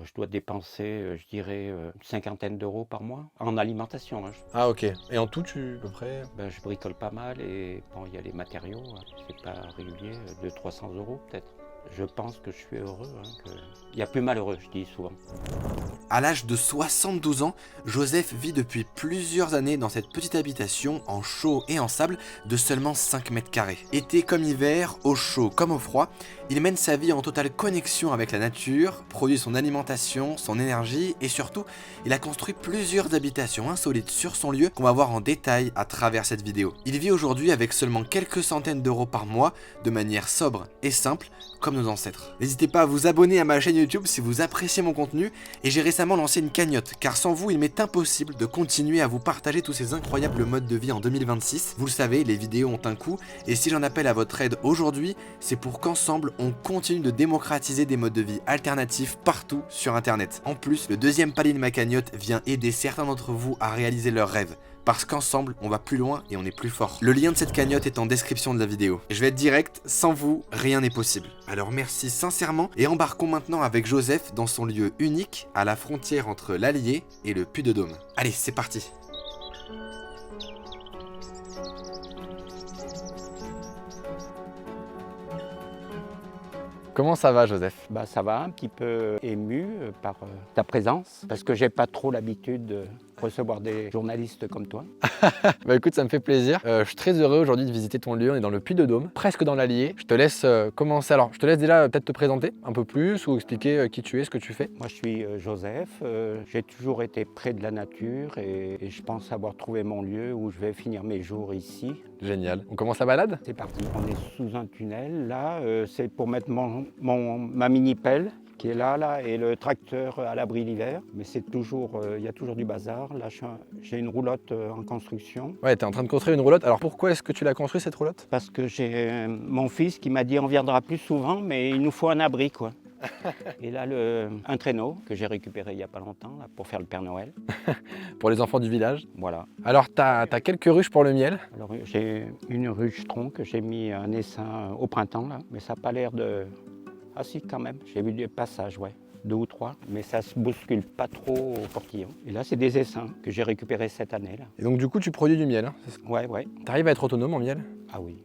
je dois dépenser, je dirais, une cinquantaine d'euros par mois en alimentation, hein. Ah ok. Et en tout, à peu près? Ben, je bricole pas mal et bon, il y a les matériaux, hein, c'est pas régulier, 200-300 euros peut-être. Je pense que je suis heureux, hein, il y a plus malheureux, je dis souvent. À l'âge de 72 ans, Joseph vit depuis plusieurs années dans cette petite habitation en chaux et en sable de seulement 5 mètres carrés. Été comme hiver, au chaud comme au froid, il mène sa vie en totale connexion avec la nature, produit son alimentation, son énergie et surtout, il a construit plusieurs habitations insolites sur son lieu qu'on va voir en détail à travers cette vidéo. Il vit aujourd'hui avec seulement quelques centaines d'euros par mois, de manière sobre et simple, comme nos ancêtres. N'hésitez pas à vous abonner à ma chaîne YouTube si vous appréciez mon contenu et j'ai récemment lancé une cagnotte car sans vous il m'est impossible de continuer à vous partager tous ces incroyables modes de vie en 2026. Vous le savez, les vidéos ont un coût et si j'en appelle à votre aide aujourd'hui, c'est pour qu'ensemble on continue de démocratiser des modes de vie alternatifs partout sur internet. En plus, le deuxième palier de ma cagnotte vient aider certains d'entre vous à réaliser leurs rêves. Parce qu'ensemble, on va plus loin et on est plus fort. Le lien de cette cagnotte est en description de la vidéo. Je vais être direct, sans vous, rien n'est possible. Alors merci sincèrement et embarquons maintenant avec Joseph dans son lieu unique à la frontière entre l'Allier et le Puy-de-Dôme. Allez, c'est parti. Comment ça va, Joseph? Bah, ça va, un petit peu ému par ta présence, parce que j'ai pas trop l'habitude de recevoir des journalistes comme toi. Bah écoute, ça me fait plaisir. Je suis très heureux aujourd'hui de visiter ton lieu. On est dans le Puy-de-Dôme, presque dans l'Allier. Je te laisse commencer. Alors, je te laisse déjà peut-être te présenter un peu plus ou expliquer qui tu es, ce que tu fais. Moi, je suis Joseph, j'ai toujours été près de la nature et je pense avoir trouvé mon lieu où je vais finir mes jours ici. Génial. On commence la balade? C'est parti. On est sous un tunnel. Là, c'est pour mettre ma mini-pelle qui est là, et le tracteur à l'abri l'hiver. Mais c'est toujours, il y a toujours du bazar. Là, j'ai une roulotte en construction. Ouais, t'es en train de construire une roulotte. Alors pourquoi est-ce que tu l'as construit cette roulotte? Parce que j'ai mon fils qui m'a dit on viendra plus souvent, mais il nous faut un abri, quoi. Et là, un traîneau que j'ai récupéré il n'y a pas longtemps là, pour faire le Père Noël. Pour les enfants du village. Voilà. Alors, t'as quelques ruches pour le miel. Alors, j'ai une ruche-tronc que j'ai mis un essaim au printemps, là, mais ça n'a pas l'air de... Ah si, quand même, j'ai vu des passages, ouais, 2 ou 3, mais ça se bouscule pas trop au portillon. Et là, c'est des essaims que j'ai récupérés cette année, là. Et donc du coup, tu produis du miel. Hein, Ouais, ouais. T'arrives à être autonome en miel? Ah oui,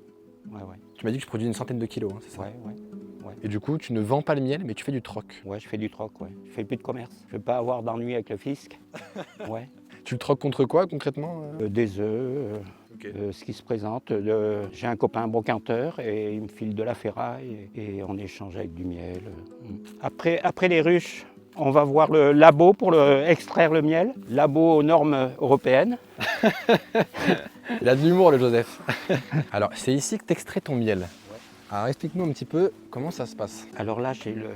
ouais, ouais. Tu m'as dit que tu produis une centaine de kilos, hein, c'est ça? Ouais, ouais. Et du coup, tu ne vends pas le miel, mais tu fais du troc. Ouais, je fais du troc, ouais. Je fais plus de commerce. Je veux pas avoir d'ennui avec le fisc. Ouais. Tu le troques contre quoi concrètement? Des œufs, ce qui se présente. J'ai un copain brocanteur et il me file de la ferraille et on échange avec du miel. Après les ruches, on va voir le labo pour extraire le miel. Labo aux normes européennes. Il a de l'humour, le Joseph. Alors, c'est ici que tu extrais ton miel. Alors, explique-nous un petit peu comment ça se passe. Alors là, j'ai le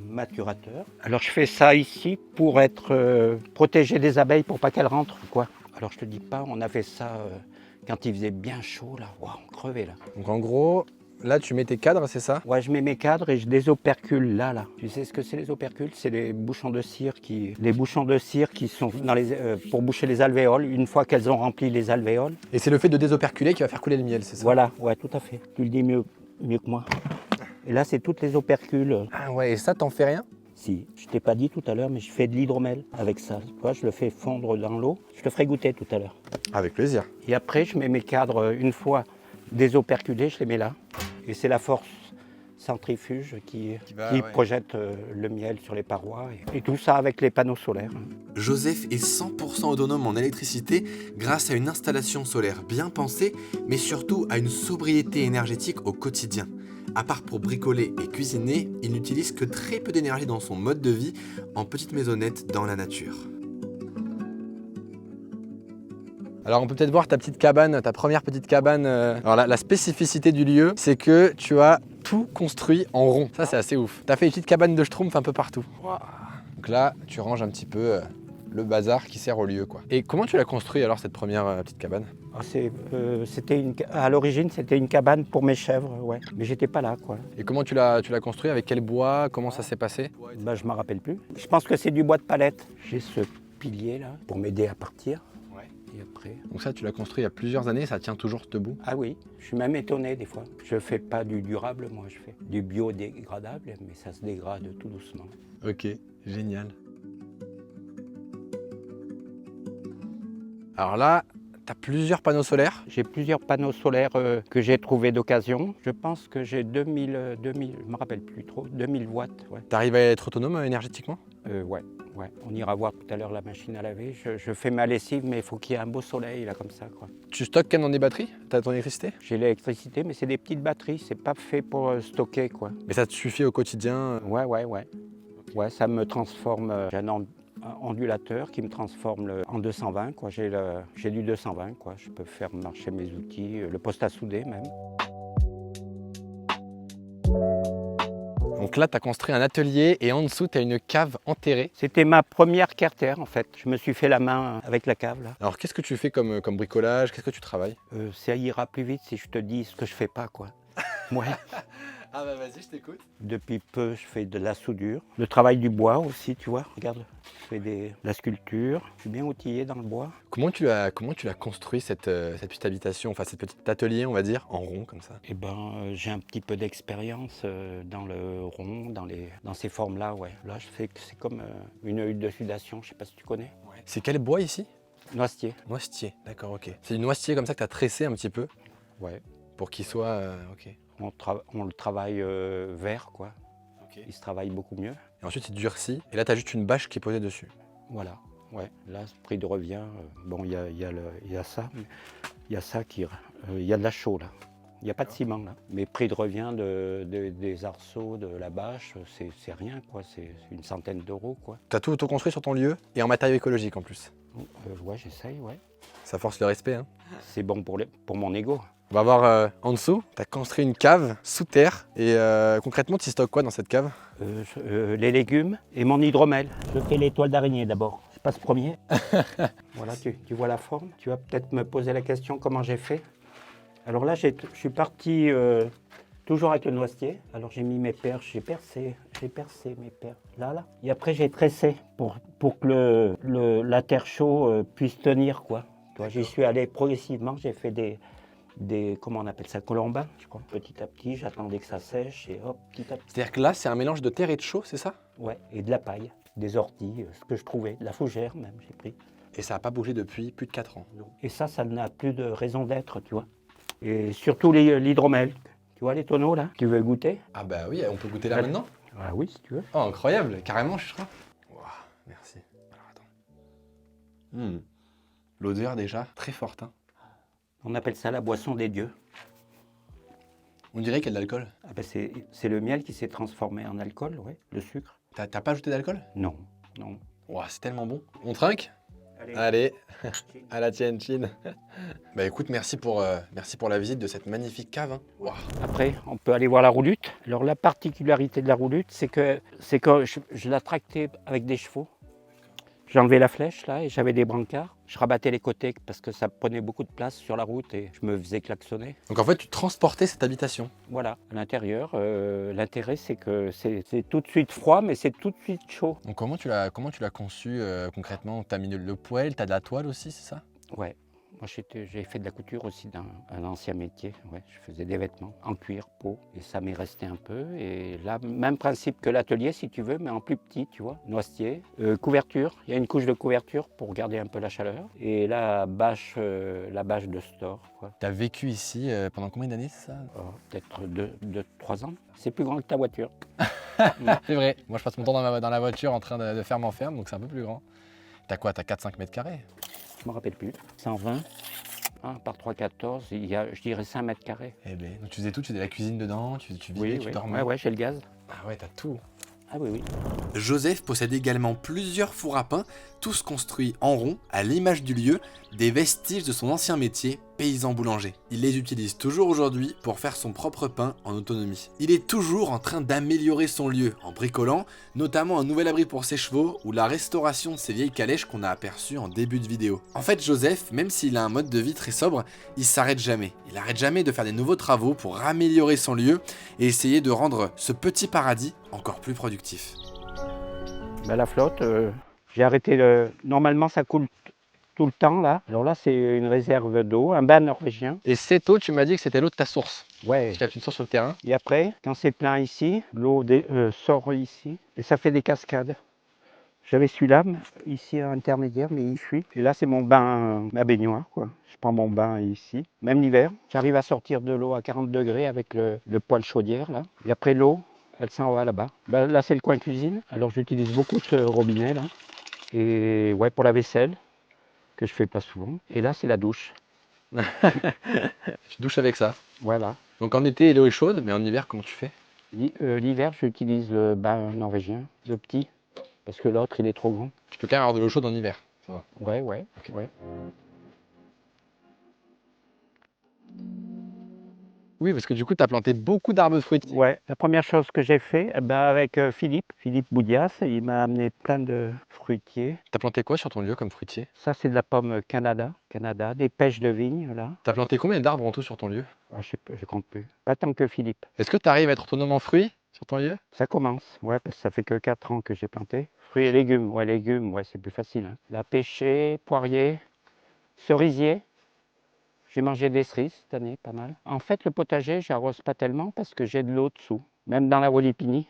maturateur. Alors je fais ça ici pour être protégé des abeilles pour pas qu'elles rentrent, quoi. Alors je te dis pas, on a fait ça quand il faisait bien chaud, là. Waouh, on crevait, là. Donc en gros, là tu mets tes cadres, c'est ça? Ouais, je mets mes cadres et je désopercule là. Tu sais ce que c'est les opercules? C'est les bouchons de cire qui sont pour boucher les alvéoles, une fois qu'elles ont rempli les alvéoles. Et c'est le fait de désoperculer qui va faire couler le miel, c'est ça? Voilà, ouais, tout à fait. Tu le dis mieux que moi. Et là, c'est toutes les opercules. Ah ouais, et ça, t'en fais rien? Si, je t'ai pas dit tout à l'heure, mais je fais de l'hydromel avec ça. Tu vois, je le fais fondre dans l'eau. Je te ferai goûter tout à l'heure. Avec plaisir. Et après, je mets mes cadres, une fois désoperculés, je les mets là. Et c'est la force centrifuge qui projette le miel sur les parois. Et tout ça avec les panneaux solaires. Joseph est 100% autonome en électricité grâce à une installation solaire bien pensée, mais surtout à une sobriété énergétique au quotidien. À part pour bricoler et cuisiner, il n'utilise que très peu d'énergie dans son mode de vie, en petite maisonnette dans la nature. Alors on peut peut-être voir ta petite cabane, ta première petite cabane. Alors la spécificité du lieu, c'est que tu as tout construit en rond. Ça c'est assez ouf. Tu as fait une petite cabane de schtroumpf un peu partout. Wow. Donc là, tu ranges un petit peu le bazar qui sert au lieu, quoi. Et comment tu l'as construit alors cette première petite cabane? À l'origine, c'était une cabane pour mes chèvres, ouais. Mais j'étais pas là, quoi. Et comment tu l'as construit? Avec quel bois? Comment ça s'est passé? Bah, je m'en rappelle plus. Je pense que c'est du bois de palette. J'ai ce pilier là pour m'aider à partir. Et après... Donc ça, tu l'as construit il y a plusieurs années, ça tient toujours debout? Ah oui, je suis même étonné des fois. Je fais pas du durable, moi, je fais du biodégradable, mais ça se dégrade tout doucement. Ok. Génial. Alors là, tu as plusieurs panneaux solaires. J'ai plusieurs panneaux solaires que j'ai trouvés d'occasion. Je pense que j'ai 2000, je me rappelle plus trop, 2000 watts. Ouais. Tu arrives à être autonome énergétiquement? Ouais. On ira voir tout à l'heure la machine à laver. Je fais ma lessive, mais il faut qu'il y ait un beau soleil là comme ça, quoi. Tu stockes quand même dans des batteries? Tu as ton électricité? J'ai l'électricité, mais c'est des petites batteries. C'est pas fait pour stocker, quoi. Mais ça te suffit au quotidien? Ouais. Ouais, ça me transforme. J'ai un ondulateur qui me transforme en 220, quoi. J'ai du 220, quoi. Je peux faire marcher mes outils, le poste à souder même. Donc là, tu as construit un atelier et en dessous, tu as une cave enterrée. C'était ma première carter, en fait. Je me suis fait la main avec la cave, là. Alors, qu'est-ce que tu fais comme bricolage? Qu'est-ce que tu travailles? Ça ira plus vite si je te dis ce que je fais pas, quoi. Ouais. Ah bah vas-y, je t'écoute. Depuis peu, je fais de la soudure. Le travail du bois aussi, tu vois. Regarde, je fais de la sculpture. Je suis bien outillé dans le bois. Comment tu l'as construit cette petite habitation, enfin cet petit atelier, on va dire, en rond comme ça? Eh ben, j'ai un petit peu d'expérience dans le rond, dans ces formes-là, ouais. Là, je fais que c'est comme une hutte de sudation, je sais pas si tu connais. Ouais. C'est quel bois ici? Noisetier. Noisetier, d'accord, ok. C'est du noisetier comme ça que tu as tressé un petit peu? Ouais. Pour qu'il soit, ok. On le travaille vert, quoi. Ok. Il se travaille beaucoup mieux. Et ensuite, il durcit. Et là, tu as juste une bâche qui est posée dessus. Voilà, ouais. Là, ce prix de revient, bon, il y a ça, il y a ça qui, il y a de la chaux là. Il n'y a pas de ciment là. Mais prix de revient des arceaux, de la bâche, c'est rien, quoi. C'est une centaine d'euros, quoi. Tu as tout autoconstruit sur ton lieu et en matériaux écologiques en plus. Ouais, j'essaye, ouais. Ça force le respect, hein. C'est bon pour mon ego. On va voir en dessous. Tu as construit une cave sous terre. Et concrètement, tu stockes quoi dans cette cave? Les légumes et mon hydromel. Je fais l'étoile d'araignée d'abord. Je passe premier. Voilà, tu vois la forme. Tu vas peut-être me poser la question comment j'ai fait. Alors là, je suis parti toujours avec le noisetier. Alors j'ai mis mes perches, j'ai percé mes perches. Là. Et après, j'ai tressé pour que la terre chaude puisse tenir, quoi. J'y suis allé progressivement. J'ai fait des comment on appelle ça, colombins, je crois. Petit à petit, j'attendais que ça sèche et hop, petit à petit. C'est-à-dire que là, c'est un mélange de terre et de chaux, c'est ça? Ouais, et de la paille, des orties, ce que je trouvais, de la fougère même, j'ai pris. Et ça n'a pas bougé depuis plus de 4 ans. Et ça n'a plus de raison d'être, tu vois. Et surtout l'hydromel, tu vois les tonneaux là, tu veux goûter? Ah bah oui, on peut goûter là maintenant? Ah oui, si tu veux. Oh, incroyable, carrément, je crois. Wow, merci. Alors attends. L'odeur déjà, très forte, hein. On appelle ça la boisson des dieux. On dirait qu'il y a de l'alcool. Ah ben c'est le miel qui s'est transformé en alcool, ouais, le sucre. T'as pas ajouté d'alcool? Non. Wow, c'est tellement bon. On trinque? Allez, à la tienne, chin. Bah écoute, merci pour la visite de cette magnifique cave, hein. Wow. Après, on peut aller voir la roulute. Alors la particularité de la roulute, c'est que je la tractais avec des chevaux. J'enlevais la flèche là et j'avais des brancards. Je rabattais les côtés parce que ça prenait beaucoup de place sur la route et je me faisais klaxonner. Donc en fait, tu transportais cette habitation. Voilà, à l'intérieur, l'intérêt c'est que c'est tout de suite froid mais c'est tout de suite chaud. Donc comment tu l'as conçu concrètement? T'as mis le poêle, t'as de la toile aussi, c'est ça? Ouais, moi j'ai fait de la couture aussi dans un ancien métier. Ouais, je faisais des vêtements en cuir, peau et ça m'est resté un peu. Et là, même principe que l'atelier si tu veux, mais en plus petit, tu vois. Noisetier, couverture, il y a une couche de couverture pour garder un peu la chaleur. Et la bâche de store, quoi. T'as vécu ici pendant combien d'années, c'est ça? Peut-être 3 ans. C'est plus grand que ta voiture. C'est vrai. Moi, je passe mon temps dans la voiture en train de ferme en ferme, donc c'est un peu plus grand. T'as quoi? T'as 4-5 mètres carrés? Je me rappelle plus. 120 par 3,14, il y a, je dirais 5 mètres carrés. Eh ben, donc tu faisais tout, tu faisais la cuisine dedans, tu vivais, Oui, tu oui. dormais. Ouais, j'ai le gaz. Ah ouais, t'as tout. Ah oui, oui. Joseph possède également plusieurs fours à pain, tous construits en rond, à l'image du lieu, des vestiges de son ancien métier, paysan boulanger. Il les utilise toujours aujourd'hui pour faire son propre pain en autonomie. Il est toujours en train d'améliorer son lieu en bricolant, notamment un nouvel abri pour ses chevaux ou la restauration de ses vieilles calèches qu'on a aperçues en début de vidéo. En fait, Joseph, même s'il a un mode de vie très sobre, il s'arrête jamais. Il n'arrête jamais de faire des nouveaux travaux pour améliorer son lieu et essayer de rendre ce petit paradis encore plus productif. Ben, la flotte, j'ai arrêté normalement ça coule tout le temps là. Alors là c'est une réserve d'eau, un bain norvégien. Et cette eau, tu m'as dit que c'était l'eau de ta source. Ouais. Tu as une source sur le terrain. Et après, quand c'est plein ici, l'eau sort ici et ça fait des cascades. J'avais celui-là, ici intermédiaire, mais il fuit. Et là, c'est mon bain, ma baignoire, quoi. Je prends mon bain ici. Même l'hiver, j'arrive à sortir de l'eau à 40 degrés avec le poêle chaudière, là. Et après, l'eau, elle s'en va là-bas. Ben, là, c'est le coin cuisine. Alors, j'utilise beaucoup ce robinet, là. Et ouais, pour la vaisselle, que je fais pas souvent. Et là, c'est la douche. Je douche avec ça. Voilà. Donc en été, l'eau est chaude, mais en hiver, comment tu fais? L'hiver, j'utilise le bain norvégien, le petit, parce que l'autre, il est trop grand. Tu peux quand même avoir de l'eau chaude en hiver. Ça va. Ouais, ouais, Ok. ouais. Oui, parce que du coup, tu as planté beaucoup d'arbres fruitiers. Ouais, la première chose que j'ai fait, avec Philippe Boudias, il m'a amené plein de fruitiers. Tu as planté quoi sur ton lieu comme fruitier? Ça, c'est de la pomme Canada, des pêches de vigne, là. Tu as planté combien d'arbres en tout sur ton lieu? Ah, je sais pas, je compte plus. Pas tant que Philippe. Est-ce que tu arrives à être autonome en fruits sur ton lieu? Ça commence, ouais, parce que ça fait que 4 ans que j'ai planté. Fruits et légumes, ouais, c'est plus facile. Hein. La pêcher, poirier, cerisier. J'ai mangé des cerises cette année, pas mal. En fait, le potager, j'arrose pas tellement parce que j'ai de l'eau dessous. Même dans la Walipini,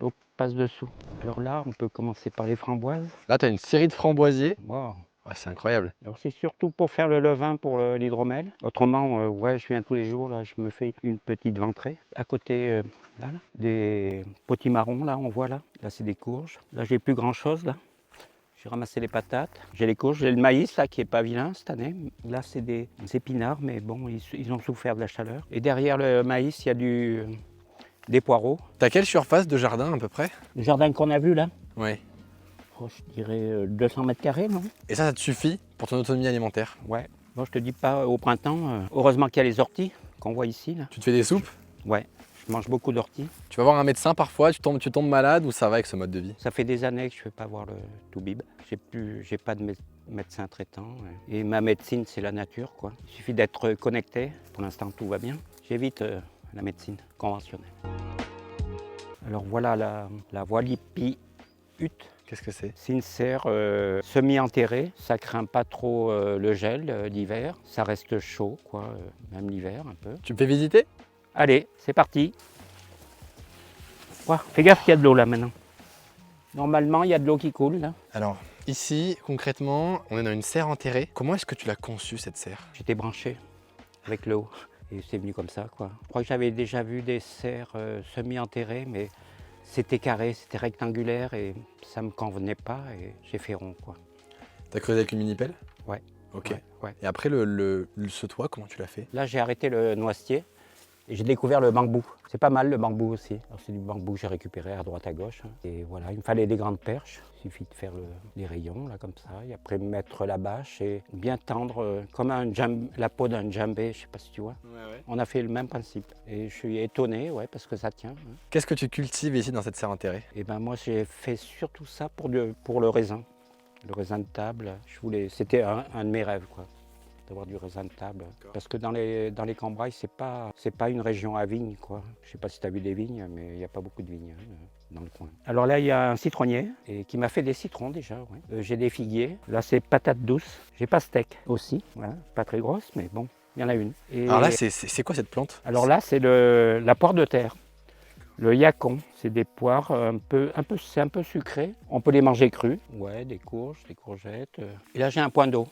l'eau passe dessous. Alors là, on peut commencer par les framboises. Là, tu as une série de framboisiers. Wow. Ouais, c'est incroyable. Alors c'est surtout pour faire le levain pour l'hydromel. Autrement, ouais, je viens tous les jours, là, je me fais une petite ventrée. À côté, là, des potimarrons, là, on voit là. Là, c'est des courges. Là, j'ai plus grand-chose, là. J'ai ramassé les patates, j'ai les courges, j'ai le maïs là qui est pas vilain cette année. Là c'est des épinards, mais bon, ils ont souffert de la chaleur. Et derrière le maïs, il y a des poireaux. T'as quelle surface de jardin à peu près? Le jardin qu'on a vu là, Ouais. oh, je dirais 200 mètres carrés, non? Et ça te suffit pour ton autonomie alimentaire? Ouais. Bon, je te dis pas au printemps, heureusement qu'il y a les orties qu'on voit ici là. Tu te fais des soupes? Ouais, je mange beaucoup d'orties. Tu vas voir un médecin parfois, tu tombes malade ou ça va avec ce mode de vie? Ça fait des années que je ne vais pas voir le toubib. J'ai pas de médecin traitant. Et ma médecine, c'est la nature, quoi. Il suffit d'être connecté. Pour l'instant, tout va bien. J'évite la médecine conventionnelle. Alors voilà la Walipi hutte. Qu'est-ce que c'est? C'est une serre semi-enterrée. Ça craint pas trop le gel l'hiver. Ça reste chaud, quoi, même l'hiver un peu. Tu me fais visiter? Allez, c'est parti. Ouah, fais gaffe, il y a de l'eau là maintenant. Normalement, il y a de l'eau qui coule là. Alors, ici, concrètement, on est dans une serre enterrée. Comment est-ce que tu l'as conçue cette serre? J'étais branché avec l'eau et c'est venu comme ça, quoi. Je crois que j'avais déjà vu des serres semi-enterrées, mais c'était carré, c'était rectangulaire et ça me convenait pas et j'ai fait rond, quoi. T'as creusé avec une mini-pelle? Ouais. Ok. Ouais. Et après, ce toit, comment tu l'as fait? Là, j'ai arrêté le noisetier et j'ai découvert le bambou. C'est pas mal le bambou aussi. Alors, c'est du bambou que j'ai récupéré à droite à gauche. Hein. Et voilà, il me fallait des grandes perches. Il suffit de faire les rayons là comme ça. Et après mettre la bâche et bien tendre comme la peau d'un djembé, je sais pas si tu vois. Ouais. On a fait le même principe. Et je suis étonné, ouais, parce que ça tient. Hein. Qu'est-ce que tu cultives ici dans cette serre enterrée? Et ben moi j'ai fait surtout ça pour le raisin. Le raisin de table. C'était un de mes rêves, quoi. D'avoir du raisin de table. Parce que dans les Cambrailles, c'est pas une région à vignes, quoi. Je sais pas si tu as vu des vignes, mais il n'y a pas beaucoup de vignes hein, dans le coin. Alors là, il y a un citronnier et qui m'a fait des citrons déjà. Ouais. J'ai des figuiers. Là, c'est patates douces. J'ai pastèque aussi. Voilà. Pas très grosse, mais bon, il y en a une. Et Alors là, c'est quoi cette plante? alors là, c'est la poire de terre. Le yacon, c'est des poires c'est un peu sucré. On peut les manger crus. Ouais, des courges, des courgettes. Et là, j'ai un point d'eau.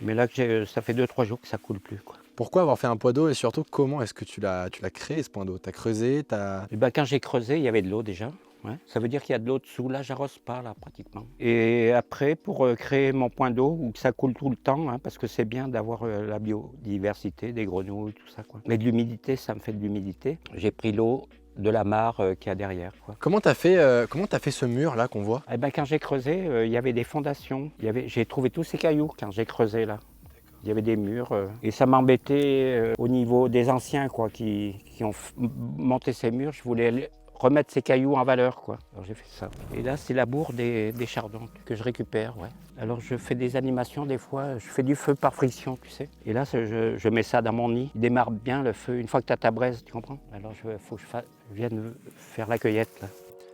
Mais là, ça fait 2-3 jours que ça coule plus, quoi. Pourquoi avoir fait un point d'eau et surtout, comment est-ce que tu l'as créé ce point d'eau? Tu as creusé, Et ben, quand j'ai creusé, il y avait de l'eau déjà. Ouais. Ça veut dire qu'il y a de l'eau dessous. Là, j'arrose pas, là, pratiquement. Et après, pour créer mon point d'eau, où ça coule tout le temps, hein, parce que c'est bien d'avoir la biodiversité, des grenouilles, tout ça, quoi. Mais de l'humidité, ça me fait de l'humidité. J'ai pris l'eau de la mare qu'il y a derrière, quoi. Comment t'as fait ce mur là qu'on voit? Eh ben, quand j'ai creusé, il y avait des fondations. J'ai trouvé tous ces cailloux quand j'ai creusé là. Il y avait des murs et ça m'embêtait au niveau des anciens, quoi, qui ont monté ces murs. Je voulais remettre ces cailloux en valeur, quoi. Alors j'ai fait ça. Et là, c'est la bourre des chardons que je récupère, ouais. Alors je fais des animations des fois, je fais du feu par friction, tu sais. Et là, je mets ça dans mon nid. Il démarre bien le feu une fois que tu as ta braise, tu comprends? Alors il faut que je vienne faire la cueillette, là.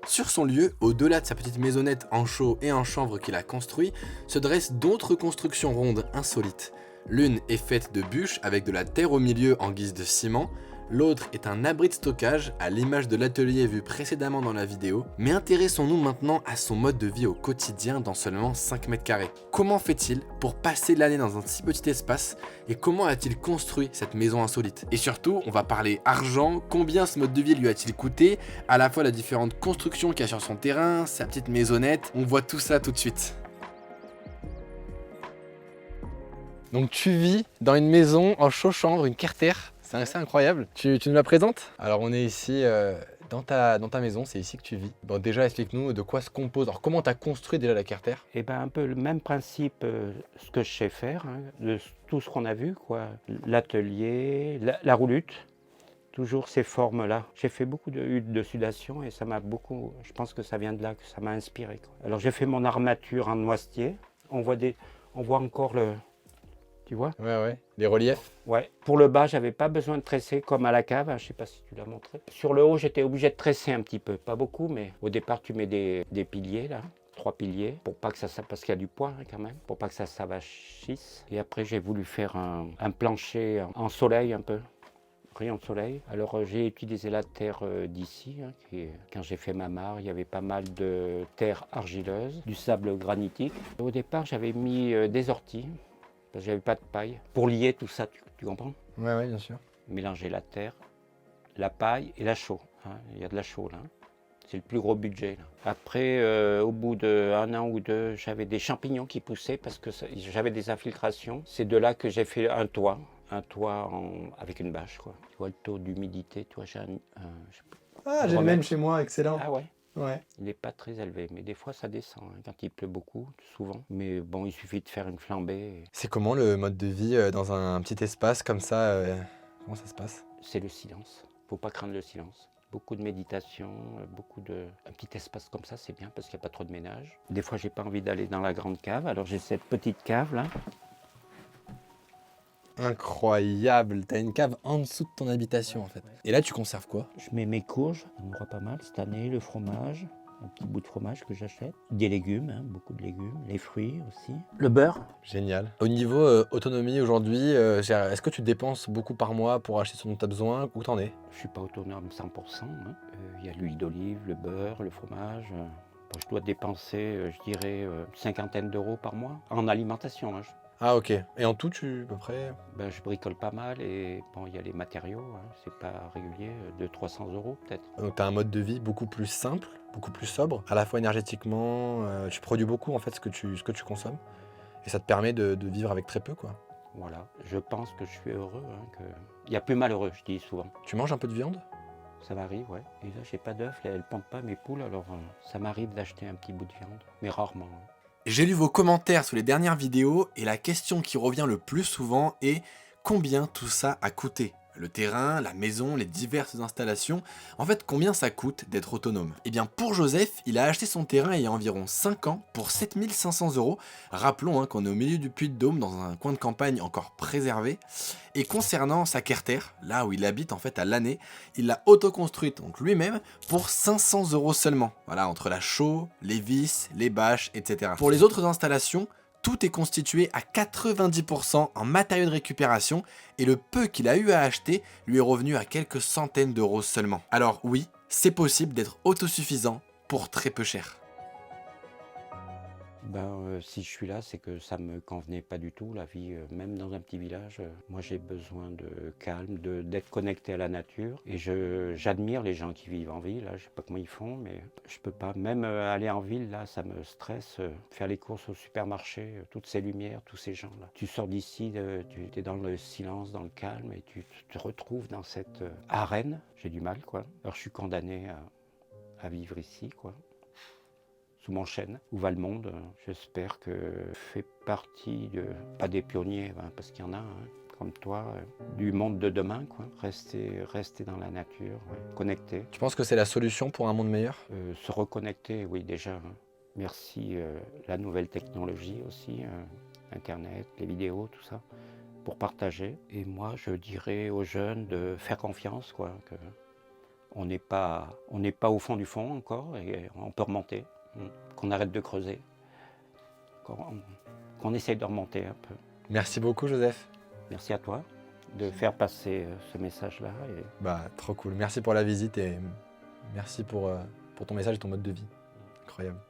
Sur son lieu, au-delà de sa petite maisonnette en chaux et en chanvre qu'il a construit, se dressent d'autres constructions rondes insolites. L'une est faite de bûches avec de la terre au milieu en guise de ciment, L'autre est un abri de stockage, à l'image de l'atelier vu précédemment dans la vidéo. Mais intéressons-nous maintenant à son mode de vie au quotidien dans seulement 5 mètres carrés. Comment fait-il pour passer l'année dans un si petit espace et comment a-t-il construit cette maison insolite? Et surtout, on va parler argent, combien ce mode de vie lui a-t-il coûté, à la fois les différentes constructions qu'il y a sur son terrain, sa petite maisonnette, on voit tout ça tout de suite. Donc tu vis dans une maison en chaux-chambre, une Carter, c'est assez incroyable. Tu nous la présentes? Alors on est ici dans ta maison, c'est ici que tu vis. Bon déjà explique-nous de quoi se compose, alors comment tu as construit déjà la Carter? Et ben un peu le même principe, ce que je sais faire, hein, de tout ce qu'on a vu, quoi. L'atelier, la roulute, toujours ces formes-là. J'ai fait beaucoup de huttes de sudation et ça m'a beaucoup, je pense que ça vient de là, que ça m'a inspiré, quoi. Alors j'ai fait mon armature en noisetier, on voit encore le... Tu vois? Ouais, les reliefs. Ouais. Pour le bas, j'avais pas besoin de tresser comme à la cave. Je sais pas si tu l'as montré. Sur le haut, j'étais obligé de tresser un petit peu. Pas beaucoup, mais au départ, tu mets des piliers là. 3 piliers, pour pas que ça, parce qu'il y a du poids hein, quand même, pour pas que ça s'avachisse. Et après, j'ai voulu faire un plancher en soleil un peu. Rayon de soleil. Alors j'ai utilisé la terre d'ici. Hein, quand j'ai fait ma mare, il y avait pas mal de terre argileuse, du sable granitique. Au départ, j'avais mis des orties. Parce que j'avais pas de paille. Pour lier tout ça, tu comprends? Ouais, bien sûr. Mélanger la terre, la paille et la chaux. Hein. Il y a de la chaux là. C'est le plus gros budget. Là. Après, au bout d'1 an ou deux, j'avais des champignons qui poussaient parce que j'avais des infiltrations. C'est de là que j'ai fait un toit avec une bâche. Quoi. Tu vois le taux d'humidité, tu vois, j'ai j'ai le même chez moi, excellent. Ah ouais? Ouais. Il n'est pas très élevé, mais des fois ça descend hein, quand il pleut beaucoup, souvent. Mais bon, il suffit de faire une flambée. C'est comment le mode de vie dans un petit espace comme ça comment ça se passe? C'est le silence. Faut pas craindre le silence. Beaucoup de méditation, un petit espace comme ça, c'est bien parce qu'il n'y a pas trop de ménage. Des fois, j'ai pas envie d'aller dans la grande cave, alors j'ai cette petite cave là. Incroyable, t'as une cave en dessous de ton habitation en fait. Et là tu conserves quoi? Je mets mes courges, on en aura pas mal cette année, le fromage, un petit bout de fromage que j'achète, des légumes, hein, beaucoup de légumes, les fruits aussi, le beurre. Génial. Au niveau autonomie aujourd'hui, est-ce que tu dépenses beaucoup par mois pour acheter ce dont tu as besoin? Où t'en es? Je suis pas autonome 100%. Hein. Il y a l'huile d'olive, le beurre, le fromage. Bon, je dois dépenser, je dirais, une cinquantaine d'euros par mois en alimentation. Hein. Ah ok. Et en tout, à peu près? Ben, je bricole pas mal et bon, il y a les matériaux, hein, c'est pas régulier, 200-300 euros peut-être. Donc tu as un mode de vie beaucoup plus simple, beaucoup plus sobre, à la fois énergétiquement, tu produis beaucoup en fait ce que tu consommes. Et ça te permet de vivre avec très peu quoi. Voilà, je pense que je suis heureux, hein, il y a plus malheureux, je dis souvent. Tu manges un peu de viande? Ça m'arrive, ouais. Et là, j'ai pas d'œufs, elles pondent pas mes poules, alors ça m'arrive d'acheter un petit bout de viande, mais rarement. Hein. J'ai lu vos commentaires sous les dernières vidéos et la question qui revient le plus souvent est combien tout ça a coûté? Le terrain, la maison, les diverses installations, en fait combien ça coûte d'être autonome? Eh bien pour Joseph, il a acheté son terrain il y a environ 5 ans pour 7500 €. Rappelons qu'on est au milieu du Puy-de-Dôme dans un coin de campagne encore préservé. Et concernant sa Carter, là où il habite en fait à l'année, il l'a autoconstruite donc lui-même pour 500 € seulement. Voilà, entre la chaux, les vis, les bâches, etc. Pour les autres installations, tout est constitué à 90% en matériaux de récupération et le peu qu'il a eu à acheter lui est revenu à quelques centaines d'euros seulement. Alors oui, c'est possible d'être autosuffisant pour très peu cher. Ben, si je suis là, c'est que ça me convenait pas du tout, la vie, même dans un petit village. Moi, j'ai besoin de calme, d'être connecté à la nature. Et j'admire les gens qui vivent en ville. Là, je sais pas comment ils font, mais je peux pas. Même aller en ville, là, ça me stresse. Faire les courses au supermarché, toutes ces lumières, tous ces gens-là. Tu sors d'ici, tu es dans le silence, dans le calme, et tu te retrouves dans cette arène. J'ai du mal, quoi. Alors, je suis condamné à vivre ici, quoi. Sous mon chêne, où va le monde. J'espère que je fais partie, pas des pionniers, hein, parce qu'il y en a, hein, comme toi, du monde de demain, quoi. Rester dans la nature, ouais, connecté. Tu penses que c'est la solution pour un monde meilleur? Se reconnecter, oui, déjà. Hein. Merci la nouvelle technologie aussi, Internet, les vidéos, tout ça, pour partager. Et moi, je dirais aux jeunes de faire confiance, quoi, que on n'est pas au fond encore, et on peut remonter. Qu'on arrête de creuser, qu'on essaye de remonter un peu. Merci beaucoup Joseph. Merci à toi de faire passer ce message-là. Et... Bah, trop cool. Merci pour la visite et merci pour ton message et ton mode de vie. Incroyable.